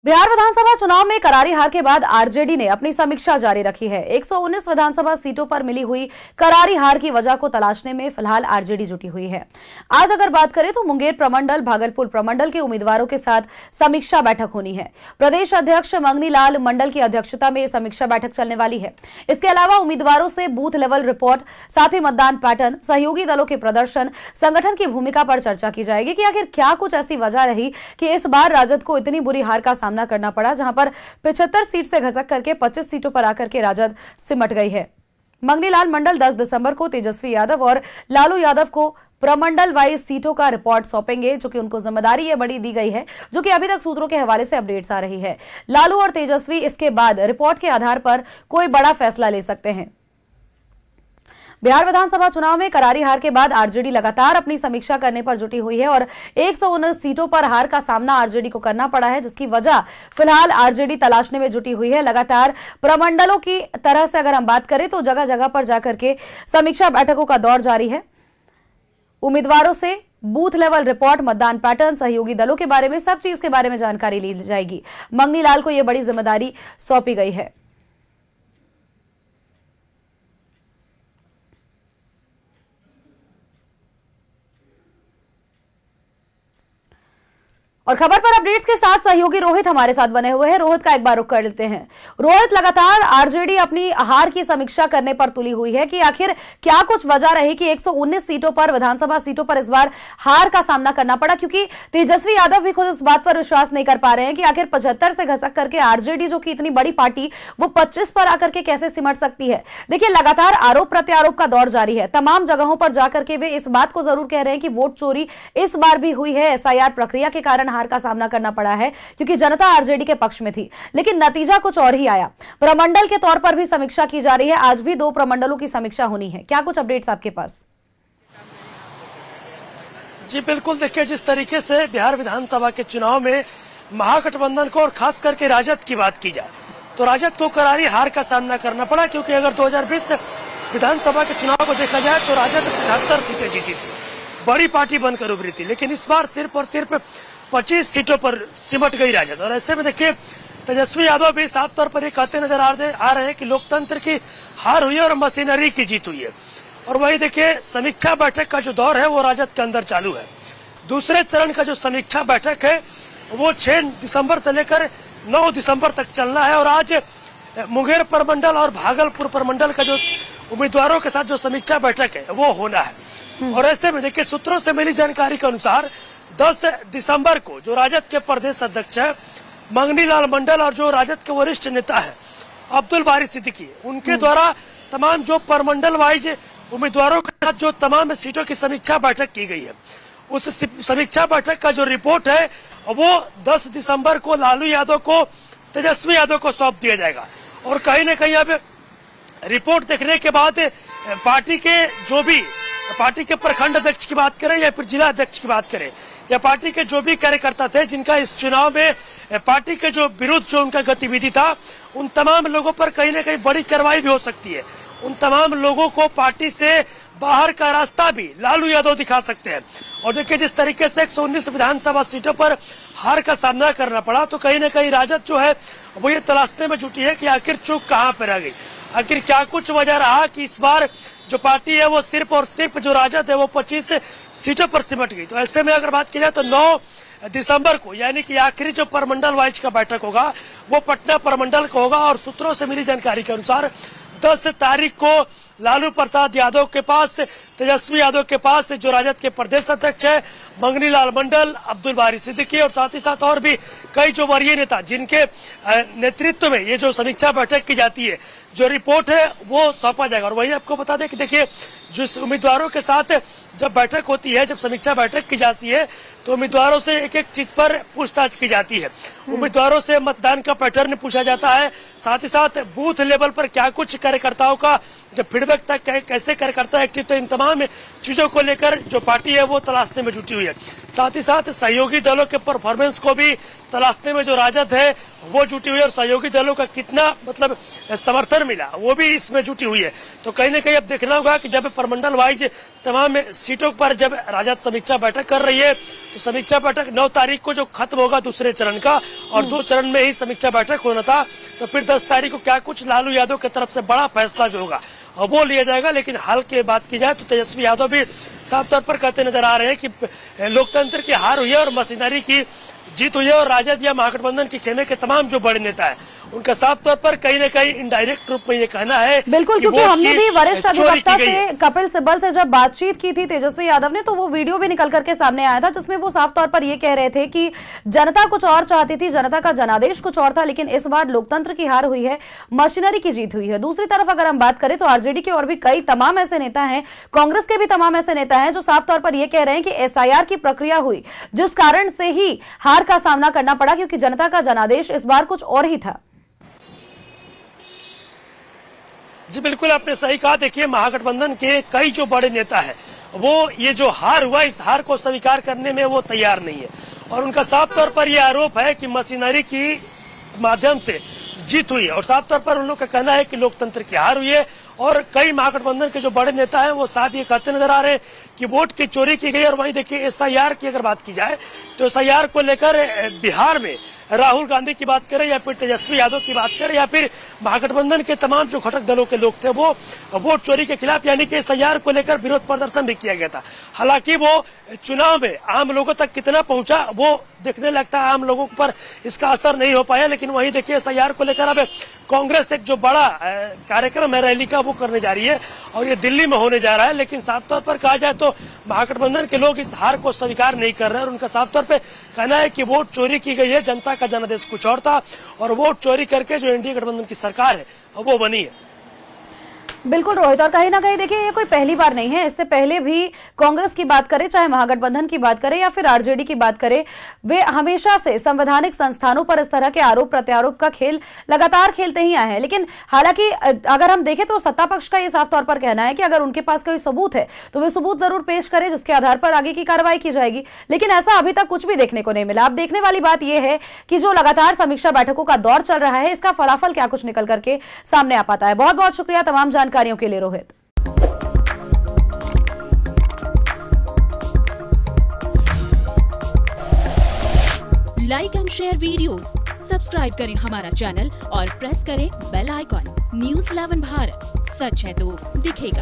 बिहार विधानसभा चुनाव में करारी हार के बाद आरजेडी ने अपनी समीक्षा जारी रखी है। 119 विधानसभा सीटों पर मिली हुई करारी हार की वजह को तलाशने में फिलहाल आरजेडी जुटी हुई है। आज अगर बात करें तो मुंगेर प्रमंडल, भागलपुर प्रमंडल के उम्मीदवारों के साथ समीक्षा बैठक होनी है। प्रदेश अध्यक्ष मंगनी लाल मंडल की अध्यक्षता में समीक्षा बैठक चलने वाली है। इसके अलावा उम्मीदवारों से बूथ लेवल रिपोर्ट, साथ ही मतदान पैटर्न, सहयोगी दलों के प्रदर्शन, संगठन की भूमिका पर चर्चा की जाएगी कि आखिर क्या कुछ ऐसी वजह रही कि इस बार राजद को इतनी बुरी हार का सामना करना पड़ा, जहां पर 75 सीट से घसक करके 25 सीटों पर आकर के राजद सिमट गई है। मंगनी लाल मंडल 10 दिसंबर को तेजस्वी यादव और लालू यादव को प्रमंडल वाइज सीटों का रिपोर्ट सौंपेंगे, जो कि उनको जिम्मेदारी ये बड़ी दी गई है, जो कि अभी तक सूत्रों के हवाले से अपडेट्स आ रही है। लालू और तेजस्वी इसके बाद रिपोर्ट के आधार पर कोई बड़ा फैसला ले सकते हैं। बिहार विधानसभा चुनाव में करारी हार के बाद आरजेडी लगातार अपनी समीक्षा करने पर जुटी हुई है और 119 सीटों पर हार का सामना आरजेडी को करना पड़ा है, जिसकी वजह फिलहाल आरजेडी तलाशने में जुटी हुई है। लगातार प्रमंडलों की तरह से अगर हम बात करें तो जगह जगह पर जाकर के समीक्षा बैठकों का दौर जारी है। उम्मीदवारों से बूथ लेवल रिपोर्ट, मतदान पैटर्न, सहयोगी दलों के बारे में, सब चीज के बारे में जानकारी ली जाएगी। मंगनी लाल को यह बड़ी जिम्मेदारी सौंपी गई है। और खबर पर अपडेट्स के साथ सहयोगी रोहित हमारे साथ बने हुए हैं। रोहित का एक बार रुख कर लेते हैं। रोहित, लगातार आरजेडी अपनी हार की समीक्षा करने पर तुली हुई है कि आखिर क्या कुछ वजह रही कि 119 सीटों पर, विधानसभा सीटों पर इस बार हार का सामना करना पड़ा, क्योंकि तेजस्वी यादव भी खुद इस बात पर विश्वास नहीं कर पा रहे हैं कि आखिर 75 से घसक करके आरजेडी, जो कि इतनी बड़ी पार्टी, वो 25 पर आकर के कैसे सिमट सकती है। देखिए, लगातार आरोप प्रत्यारोप का दौर जारी है। तमाम जगहों पर जाकर के वे इस बात को जरूर कह रहे हैं कि वोट चोरी इस बार भी हुई है, एसआईआर प्रक्रिया के कारण हार का सामना करना पड़ा है, क्योंकि जनता आरजेडी के पक्ष में थी। लेकिन नतीजा कुछ और ही आया। प्रमंडल के तौर पर भी समीक्षा की जा रही है। आज भी 2 प्रमंडलों की समीक्षा होनी है। क्या कुछ अपडेट्स आपके पास? जी बिल्कुल, देखिए, जिस तरीके से बिहार विधानसभा के चुनाव में महागठबंधन को और खास करके राजद की बात की जाए तो राजद को करारी हार का सामना करना पड़ा, क्योंकि अगर 2020 विधानसभा के चुनाव को देखा जाए तो राजद 75 सीटें जीती थी, बड़ी पार्टी बनकर उभरी थी। लेकिन इस बार सिर्फ और सिर्फ 25 सीटों पर सिमट गई राजद। और ऐसे में देखिए, तेजस्वी यादव भी साफ तौर पर ये कहते नजर आ रहे हैं कि लोकतंत्र की हार हुई है और मशीनरी की जीत हुई है। और वही देखिए, समीक्षा बैठक का जो दौर है वो राजद के अंदर चालू है। दूसरे चरण का जो समीक्षा बैठक है वो 6 दिसंबर से लेकर 9 दिसंबर तक चलना है। और आज मुंगेर प्रमंडल और भागलपुर प्रमंडल का जो उम्मीदवारों के साथ जो समीक्षा बैठक है वो होना है। और ऐसे में देखिए, सूत्रों से मिली जानकारी के अनुसार 10 दिसंबर को जो राजद के प्रदेश अध्यक्ष है मंगनी लाल मंडल और जो राजद के वरिष्ठ नेता है अब्दुल बारी सिद्दीकी, उनके द्वारा तमाम जो प्रमंडल वाइज उम्मीदवारों के साथ जो तमाम सीटों की समीक्षा बैठक की गई है, उस समीक्षा बैठक का जो रिपोर्ट है वो 10 दिसंबर को लालू यादव को, तेजस्वी यादव को सौंप दिया जाएगा। और कहीं न कहीं अब रिपोर्ट देखने के बाद पार्टी के प्रखंड अध्यक्ष की बात करें या फिर जिला अध्यक्ष की बात करें, या पार्टी के जो भी कार्यकर्ता थे जिनका इस चुनाव में पार्टी के जो विरुद्ध जो उनका गतिविधि था, उन तमाम लोगों पर कहीं न कहीं बड़ी कार्रवाई भी हो सकती है। उन तमाम लोगों को पार्टी से बाहर का रास्ता भी लालू यादव दिखा सकते हैं। और देखिए, जिस तरीके से 119 विधानसभा सीटों पर हार का सामना करना पड़ा, तो कहीं न कहीं राजद जो है वो ये तलाशने में जुटी है कि आखिर चूक कहाँ पर आ गई, आखिर क्या कुछ वजह रहा कि इस बार जो पार्टी है वो सिर्फ और सिर्फ जो राजद है वो 25 सीटों पर सिमट गई। तो ऐसे में अगर बात की जाए तो 9 दिसंबर को, यानी कि आखिरी जो प्रमंडल वाइज का बैठक होगा वो पटना प्रमंडल का होगा। और सूत्रों से मिली जानकारी के अनुसार 10 तारीख को लालू प्रसाद यादव के पास, तेजस्वी यादव के पास जो राजद के प्रदेश अध्यक्ष है मंगनी लाल मंडल, अब्दुल बारी सिद्दीकी और साथ ही साथ और भी कई जो वरीय नेता जिनके नेतृत्व में ये जो समीक्षा बैठक की जाती है, जो रिपोर्ट है वो सौंपा जाएगा। और वही आपको बता दें कि देखिए, जिस उम्मीदवारों के साथ जब बैठक होती है, जब समीक्षा बैठक की जाती है, तो उम्मीदवारों से एक एक चीज पर पूछताछ की जाती है। उम्मीदवारों से मतदान का पैटर्न पूछा जाता है, साथ ही साथ बूथ लेवल पर क्या कुछ कार्यकर्ताओं का जब फीडबैक व्यक्ति कैसे कार्यकर्ता एक्टिव थे, इन तमाम चीजों को लेकर जो पार्टी है वो तलाशने में जुटी हुई है। साथ ही साथ सहयोगी दलों के परफॉर्मेंस को भी तलाशने में जो राजद है वो जुटी हुई है, और सहयोगी दलों का कितना मतलब समर्थन मिला वो भी इसमें जुटी हुई है। तो कहीं ना कहीं अब देखना होगा कि जब प्रमंडल वाइज तमाम सीटों पर जब राजद समीक्षा बैठक कर रही है, तो समीक्षा बैठक 9 तारीख को जो खत्म होगा दूसरे चरण का, और 2 चरण में ही समीक्षा बैठक होना था, तो फिर 10 तारीख को क्या कुछ लालू यादव की तरफ से बड़ा फैसला जो होगा वो लिया जाएगा। लेकिन हाल की बात की जाए तो तेजस्वी यादव भी साफ तौर पर कहते नजर आ रहे हैं कि लोकतंत्र की हार हुई है और मशीनरी की जीत हुई है, और राजद या महागठबंधन के खेमे के तमाम जो बड़े नेता है उनका साफ तौर पर कहीं न कहीं इनडायरेक्ट रूप में ये कहना है। बिल्कुल, क्योंकि हमने भी वरिष्ठ अधिवक्ता से कपिल सिब्बल से जब बातचीत की थी तेजस्वी यादव ने, तो वो वीडियो भी निकल करके सामने आया था जिसमें वो साफ तौर पर ये कह रहे थे कि जनता कुछ और चाहती थी, जनता का जनादेश कुछ और था, लेकिन इस बार लोकतंत्र की हार हुई है, मशीनरी की जीत हुई है। दूसरी तरफ अगर हम बात करें तो आरजेडी के और भी कई तमाम ऐसे नेता हैं, कांग्रेस के भी तमाम ऐसे नेता हैं जो साफ तौर पर यह कह रहे हैं कि एसआईआर की प्रक्रिया हुई जिस कारण से ही हार का सामना करना पड़ा, क्योंकि जनता का जनादेश इस बार कुछ और ही था। जी बिल्कुल, आपने सही कहा। देखिए, महागठबंधन के कई जो बड़े नेता हैं वो ये जो हार हुआ इस हार को स्वीकार करने में वो तैयार नहीं है, और उनका साफ तौर पर यह आरोप है कि मशीनरी की माध्यम से जीत हुई है, और साफ तौर पर उन लोग का कहना है कि लोकतंत्र की हार हुई है। और कई महागठबंधन के जो बड़े नेता हैं वो साफ ये कहते नजर आ रहे हैं कि वोट की चोरी की गई। और वहीं देखिए, एसआईआर की अगर बात की जाए तो एसआईआर को लेकर बिहार में राहुल गांधी की बात करें या फिर तेजस्वी यादव की बात करें या फिर महागठबंधन के तमाम जो घटक दलों के लोग थे वो वोट चोरी के खिलाफ यानी कि एसआईआर को लेकर विरोध प्रदर्शन भी किया गया था। हालांकि वो चुनाव में आम लोगों तक कितना पहुंचा वो देखने लगता है, आम लोगों पर इसका असर नहीं हो पाया। लेकिन वहीं देखिए, एसआईआर को लेकर अब कांग्रेस एक जो बड़ा कार्यक्रम है रैली का वो करने जा रही है, और ये दिल्ली में होने जा रहा है। लेकिन साफ तौर पर कहा जाए तो महागठबंधन के लोग इस हार को स्वीकार नहीं कर रहे हैं, और उनका साफ तौर पर कहना है कि वोट चोरी की गई है, जनता का जनादेश कुछ और था, और वोट चोरी करके जो एनडीए गठबंधन की सरकार है वो बनी है। बिल्कुल रोहित, और कहीं ना कहीं देखिए ये कोई पहली बार नहीं है, इससे पहले भी कांग्रेस की बात करें, चाहे महागठबंधन की बात करें या फिर आरजेडी की बात करें, वे हमेशा से संवैधानिक संस्थानों पर इस तरह के आरोप प्रत्यारोप का खेल लगातार खेलते ही आए हैं। लेकिन हालांकि अगर हम देखें तो सत्ता पक्ष का ये साफ तौर पर कहना है कि अगर उनके पास कोई सबूत है तो वे सबूत जरूर पेश करें जिसके आधार पर आगे की कार्रवाई की जाएगी। लेकिन ऐसा अभी तक कुछ भी देखने को नहीं मिला। अब देखने वाली बात यह है कि जो लगातार समीक्षा बैठकों का दौर चल रहा है इसका फलाफल क्या कुछ निकल करके सामने आ पाता है। बहुत बहुत शुक्रिया तमाम जानकारियों के लिए Rohit. Like and share videos, subscribe करें हमारा चैनल और प्रेस करें बेल आइकॉन। न्यूज़ 11 भारत, सच है तो दिखेगा।